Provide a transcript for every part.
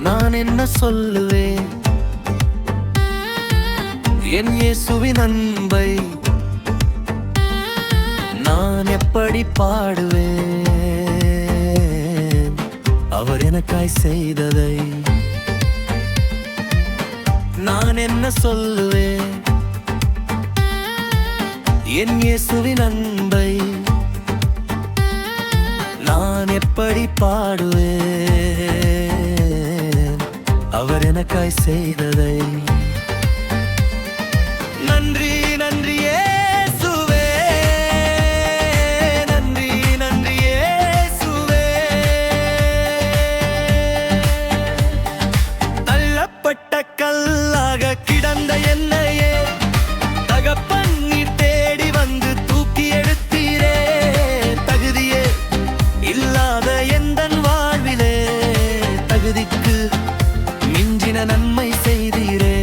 நான் என்ன சொல்லுவேன் என் இயேசுவின் அன்பை நான் எப்படி பாடுவேன் அவர் எனக்காய் செய்ததை நான் என்ன சொல்லுவேன் என் இயேசுவின் அன்பை நான் எப்படி பாடுவேன் அவர் எனக்காய் செய்ததை நன்றி நன்றி இயேசுவே நன்றி நன்றி இயேசுவே தள்ளப்பட்ட கல்லாக கிடந்த என்னையே தகப்பன் நீர் தேடி வந்து தூக்கி எடுத்தீரே தகுதியே இல்லாத எந்தன் வாழ்விலே தகுதிக்கு மிஞ்சின நன்மை செய்தீரே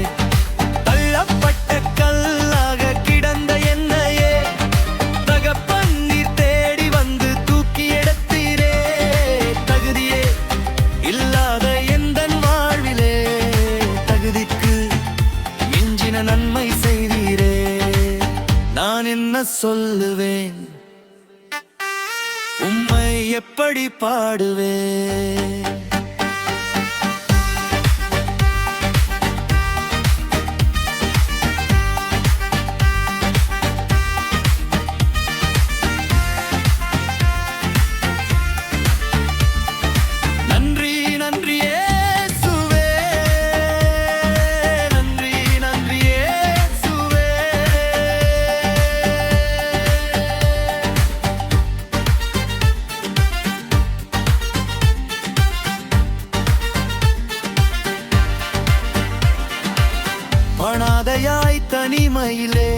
தள்ளப்பட்ட கல்லாக கிடந்த என்னையே தகப்பன் நீர் தேடி வந்து தூக்கி எடுத்தீரே தகுதியே இல்லாத எந்தன் வாழ்விலே தகுதிக்கு மிஞ்சின நன்மை செய்தீரே நான் என்ன சொல்லுவேன் உம்மை எப்படி பாடுவேன் நன்றி நன்றி இயேசுவே நன்றி நன்றி இயேசுவே அனாதையாய் தனிமையிலே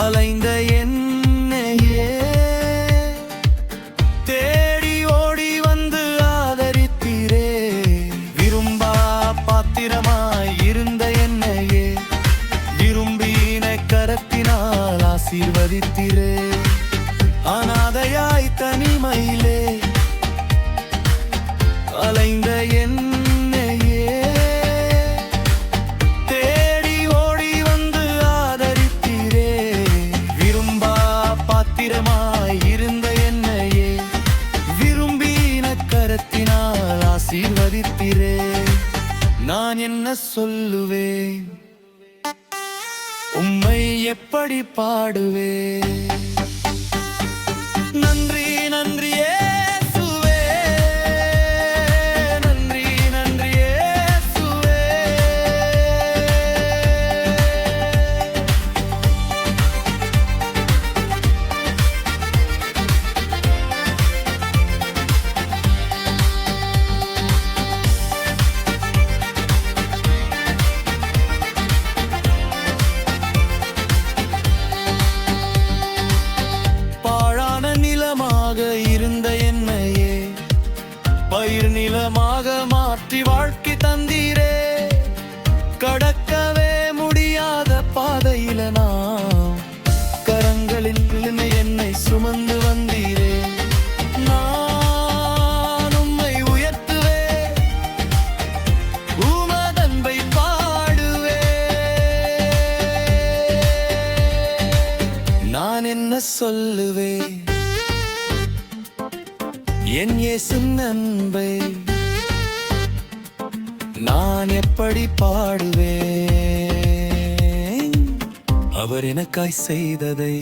அலைந்த என்னையே தேடி ஓடி வந்து ஆதரித்தீரே விரும்பா பாத்திரமாய் இருந்த என்னையே விரும்பின கரத்தினால் ஆசீர்வதித்தீரே அனாதையாய் தனிமையிலே அலைந்த என்னையே தேடி ஓடி வந்து ஆதரித்தீரே விரும்பா பாத்திரமாய் இருந்த என்னையே விரும்பின கரத்தினால் ஆசீர்வதித்தீரே நான் என்ன சொல்லுவேன் உம்மை எப்படி பாடுவேன் நன்றி நன்றி இயேசுவே நன்றி நன்றி இயேசுவே பாழான நிலமாக இருந்த என்னையே பயிர் நிலமாக மாற்றி வாழ்க்கை தந்தீரே கடக்கவே முடியாத பாதையில நாம் கரங்களில் என்னை சுமந்து வந்தீரே நான் உம்மை உயர்த்துவே உமதன்பை பாடுவே நான் என்ன சொல்லுவேன் என் இயேசுவின் அன்பை நான் எப்படி பாடுவேன் அவர் எனக்காய் செய்ததை